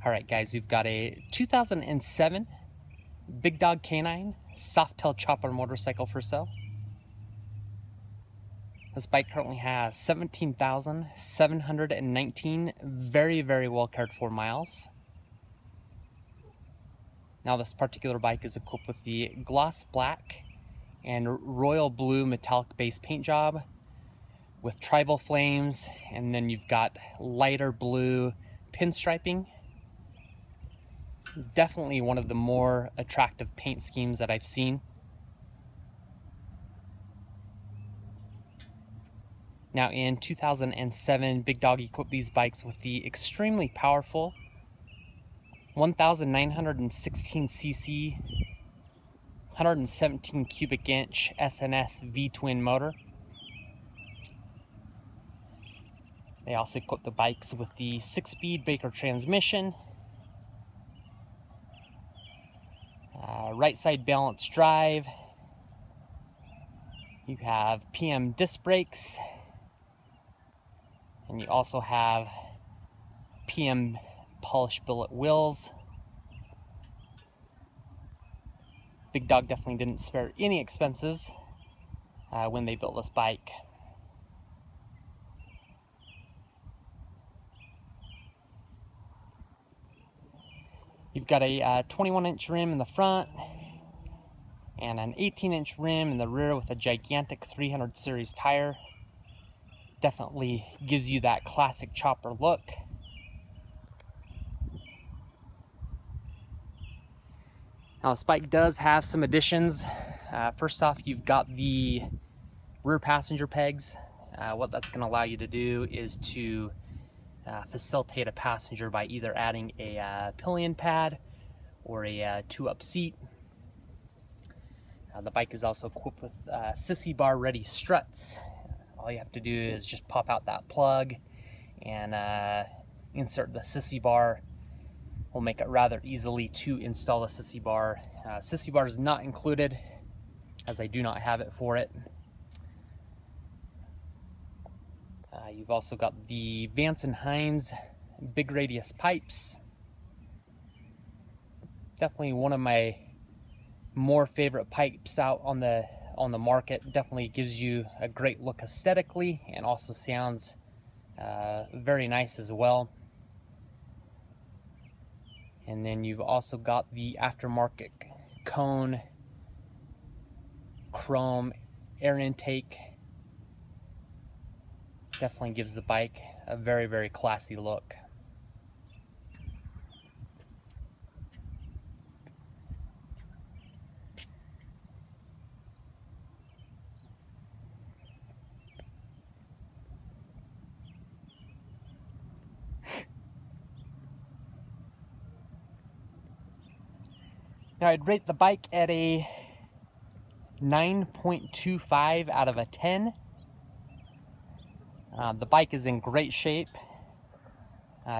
Alright guys, we've got a 2007 Big Dog K-9 Softail chopper motorcycle for sale. This bike currently has 17,719 very well cared for miles. Now this particular bike is equipped with the gloss black and royal blue metallic base paint job with tribal flames, and then you've got lighter blue pinstriping. Definitely one of the more attractive paint schemes that I've seen. Now in 2007, Big Dog equipped these bikes with the extremely powerful 1916cc 117 cubic inch SNS V-twin motor. They also equipped the bikes with the 6-speed Baker transmission, right side balance drive. You have PM disc brakes, and you also have PM polished billet wheels. Big Dog definitely didn't spare any expenses when they built this bike. You've got a 21-inch rim in the front and an 18-inch rim in the rear with a gigantic 300 series tire. Definitely gives you that classic chopper look. Now this bike does have some additions. First off, you've got the rear passenger pegs. What that's going to allow you to do is to facilitate a passenger by either adding a pillion pad or a 2-up seat. The bike is also equipped with sissy bar ready struts. All you have to do is just pop out that plug and insert the sissy bar. Will make it rather easily to install the sissy bar. Sissy bar is not included, as I do not have it for it. You've also got the Vance and Hines big radius pipes. Definitely one of my more favorite pipes out on the market. Definitely gives you a great look aesthetically and also sounds very nice as well. And then you've also got the aftermarket cone chrome air intake. Definitely gives the bike a very classy look. Now I'd rate the bike at a 9.25 out of a 10. The bike is in great shape.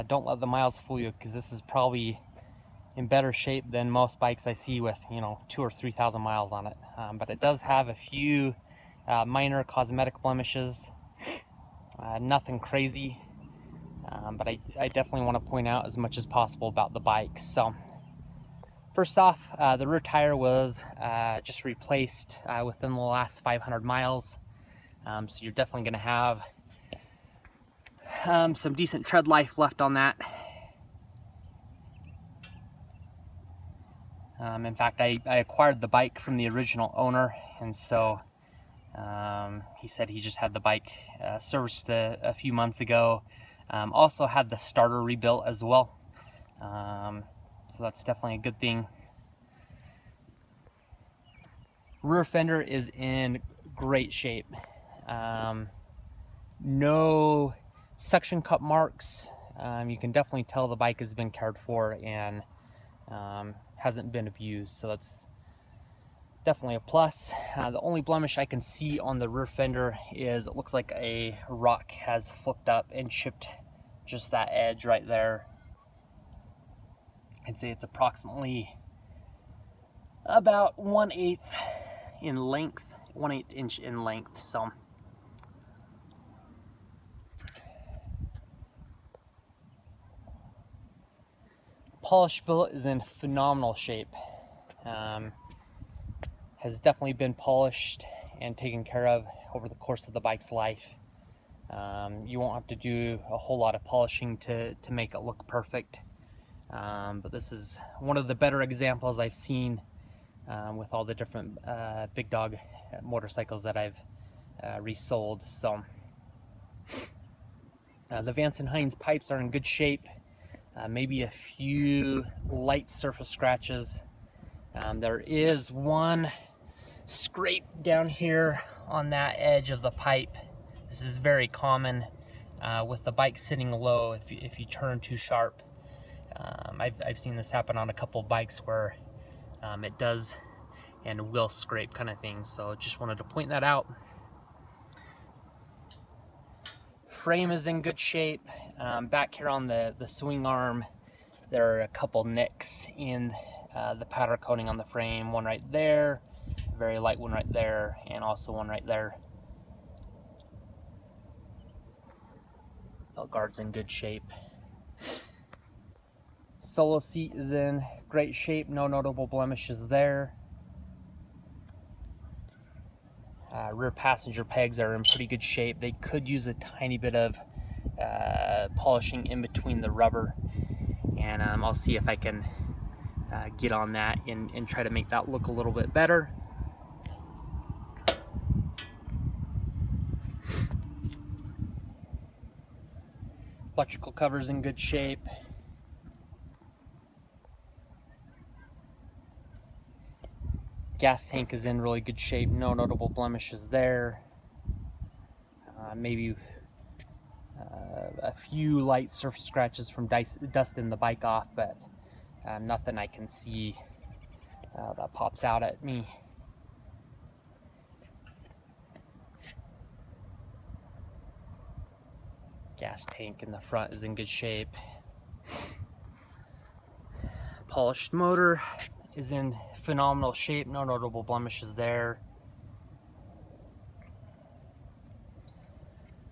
Don't let the miles fool you, because this is probably in better shape than most bikes I see with 2,000 or 3,000 miles on it. But it does have a few minor cosmetic blemishes. Nothing crazy, but I definitely want to point out as much as possible about the bike. So first off, the rear tire was just replaced within the last 500 miles. So you're definitely going to have some decent tread life left on that. In fact, I acquired the bike from the original owner, and so he said he just had the bike serviced a few months ago. Also had the starter rebuilt as well. So that's definitely a good thing. Rear fender is in great shape. No suction cup marks. You can definitely tell the bike has been cared for and hasn't been abused, so that's definitely a plus. The only blemish I can see on the rear fender is it looks like a rock has flipped up and chipped just that edge right there. I'd say it's approximately about 1/8 in length, 1/8 inch in length. So Polish billet is in phenomenal shape. Has definitely been polished and taken care of over the course of the bike's life. You won't have to do a whole lot of polishing to make it look perfect. But this is one of the better examples I've seen with all the different big dog motorcycles that I've resold. So the Vance and Hines pipes are in good shape. Maybe a few light surface scratches. There is one scrape down here on that edge of the pipe. This is very common with the bike sitting low if you turn too sharp. I've seen this happen on a couple of bikes where it does and will scrape kind of thing. So just wanted to point that out. Frame is in good shape. Back here on the swing arm, there are a couple nicks in the powder coating on the frame. One right there, a very light one right there, and also one right there. Belt guard's in good shape. Solo seat is in great shape, no notable blemishes there. Rear passenger pegs are in pretty good shape. They could use a tiny bit of polishing in between the rubber, and I'll see if I can get on that and try to make that look a little bit better. Electrical cover's in good shape. Gas tank is in really good shape, no notable blemishes there. Maybe a few light surface scratches from dusting the bike off, but nothing I can see that pops out at me. Gas tank in the front is in good shape. Polished motor is in phenomenal shape, no notable blemishes there.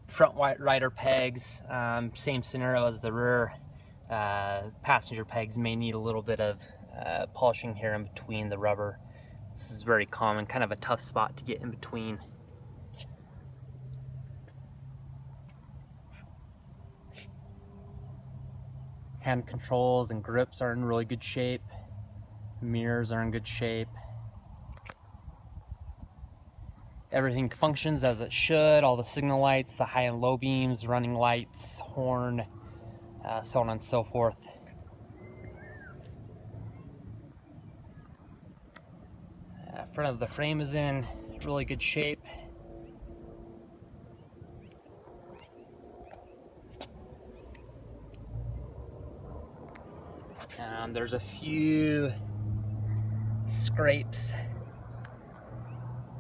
Front rider pegs, same scenario as the rear. Passenger pegs may need a little bit of polishing here in between the rubber. This is very common, kind of a tough spot to get in between. Hand controls and grips are in really good shape. Mirrors are in good shape. Everything functions as it should. All the signal lights, the high and low beams, running lights, horn, so on and so forth. Front of the frame is in really good shape. There's a few scrapes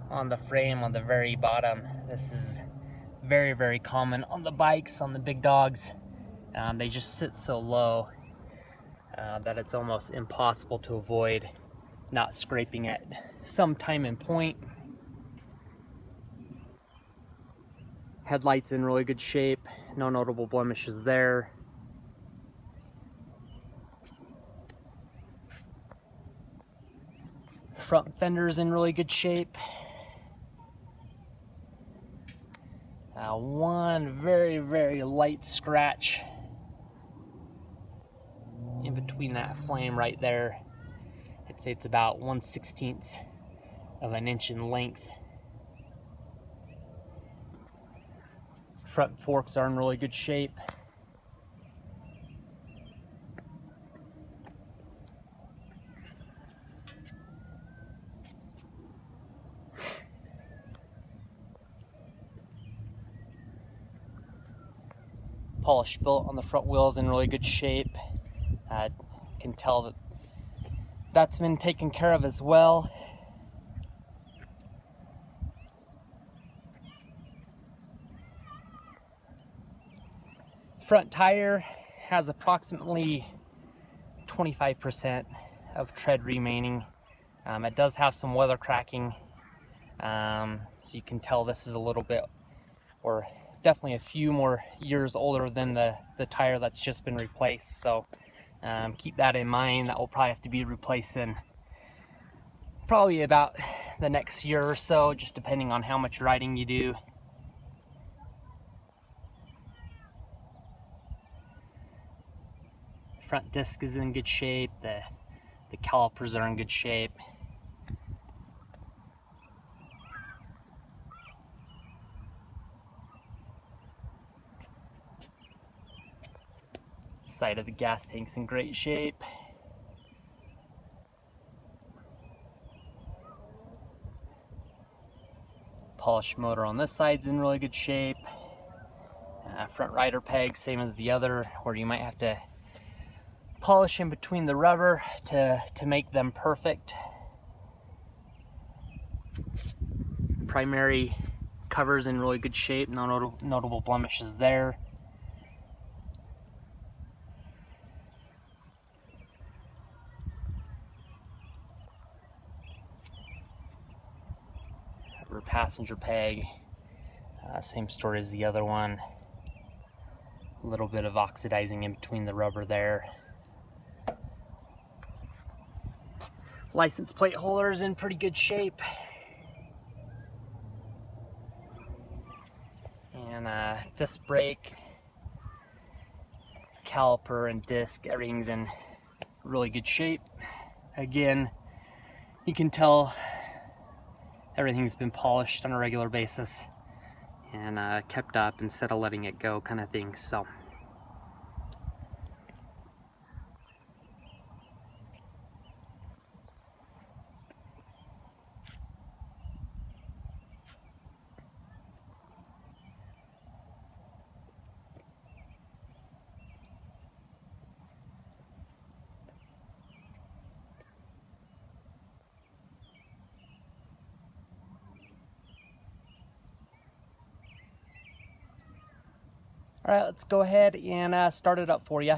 on the frame on the very bottom. This is very, very common on the bikes, on the big dogs. They just sit so low that it's almost impossible to avoid not scraping at some time and point. Headlights in really good shape, no notable blemishes there. Front fender's in really good shape. One very, very light scratch in between that flame right there. I'd say it's about 1/16 of an inch in length. Front forks are in really good shape. Polished billet on the front wheels in really good shape. Can tell that that's been taken care of as well. Front tire has approximately 25% of tread remaining. It does have some weather cracking, so you can tell this is a little bit, or definitely a few more years older than the tire that's just been replaced. So Keep that in mind. That will probably have to be replaced in probably about the next year or so, just depending on how much riding you do. Front disc is in good shape. The calipers are in good shape. Side of the gas tank's in great shape. Polished motor on this side's in really good shape. Front rider peg, same as the other, where you might have to polish in between the rubber to make them perfect. Primary cover's in really good shape, no notable blemishes there. Rear passenger peg, same story as the other one. A little bit of oxidizing in between the rubber there. License plate holder's in pretty good shape. And disc brake, caliper and disc, everything's in really good shape. Again, you can tell everything's been polished on a regular basis and kept up instead of letting it go, kind of thing. So all right, let's go ahead and start it up for you.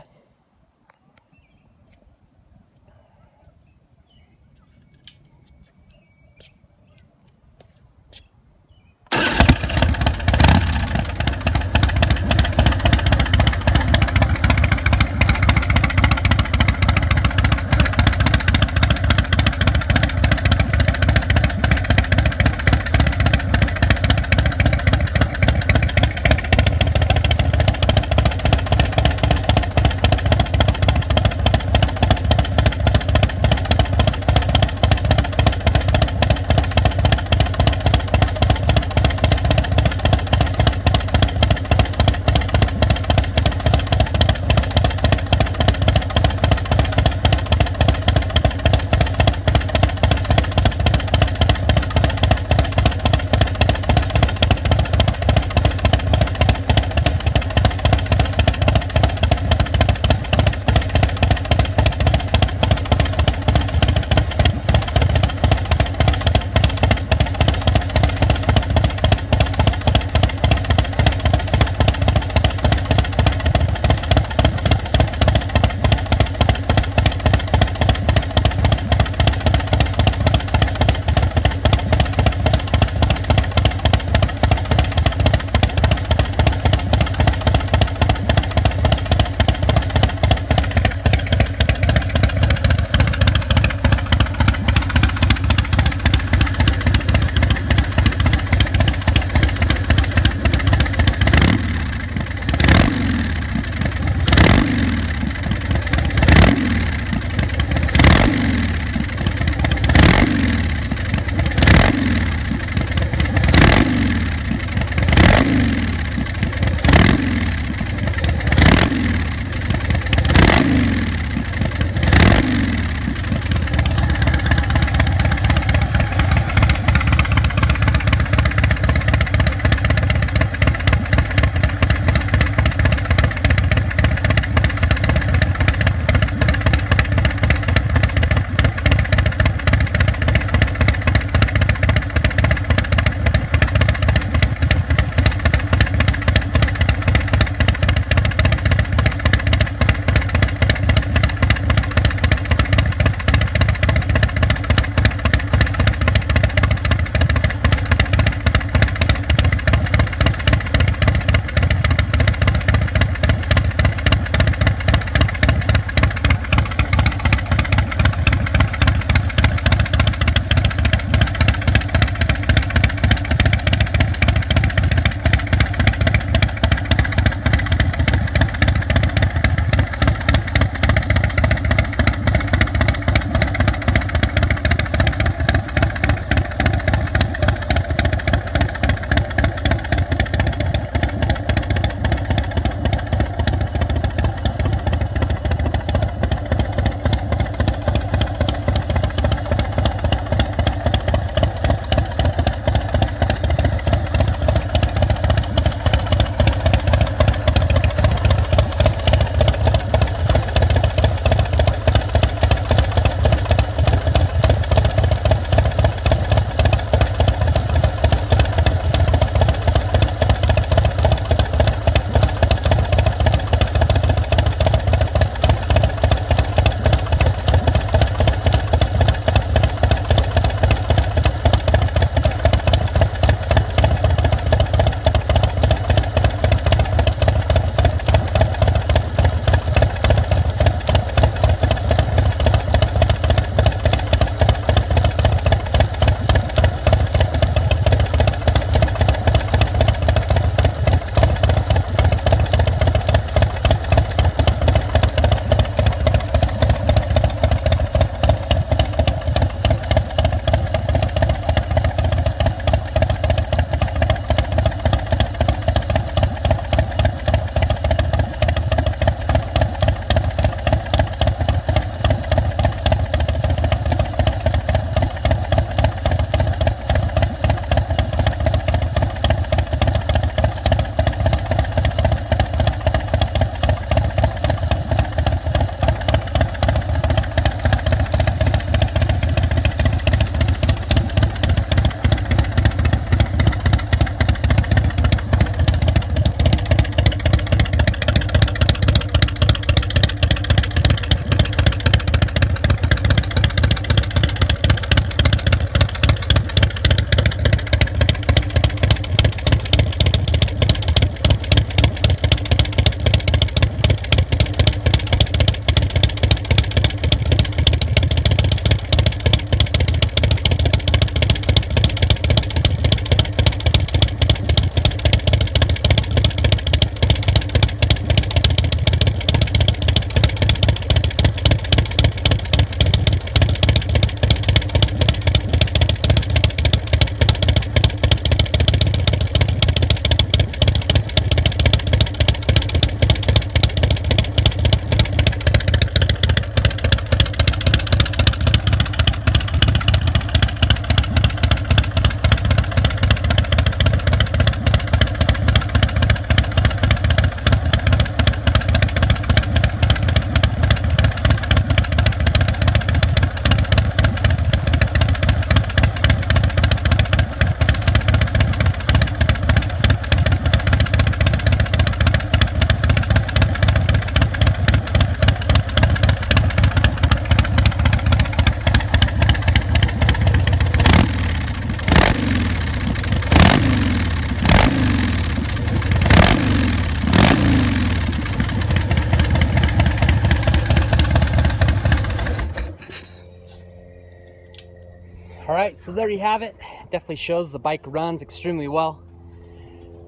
Alright, so there you have it. Definitely shows the bike runs extremely well.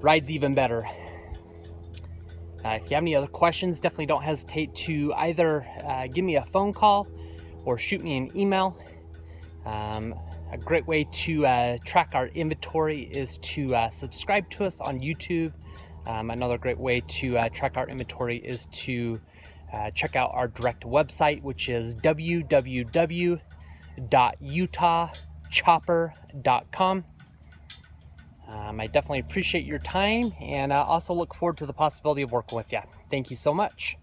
Rides even better. If you have any other questions, definitely don't hesitate to either give me a phone call or shoot me an email. A great way to track our inventory is to subscribe to us on YouTube. Another great way to track our inventory is to check out our direct website, which is www.utahchopper.com. I definitely appreciate your time, and I also look forward to the possibility of working with you. Thank you so much.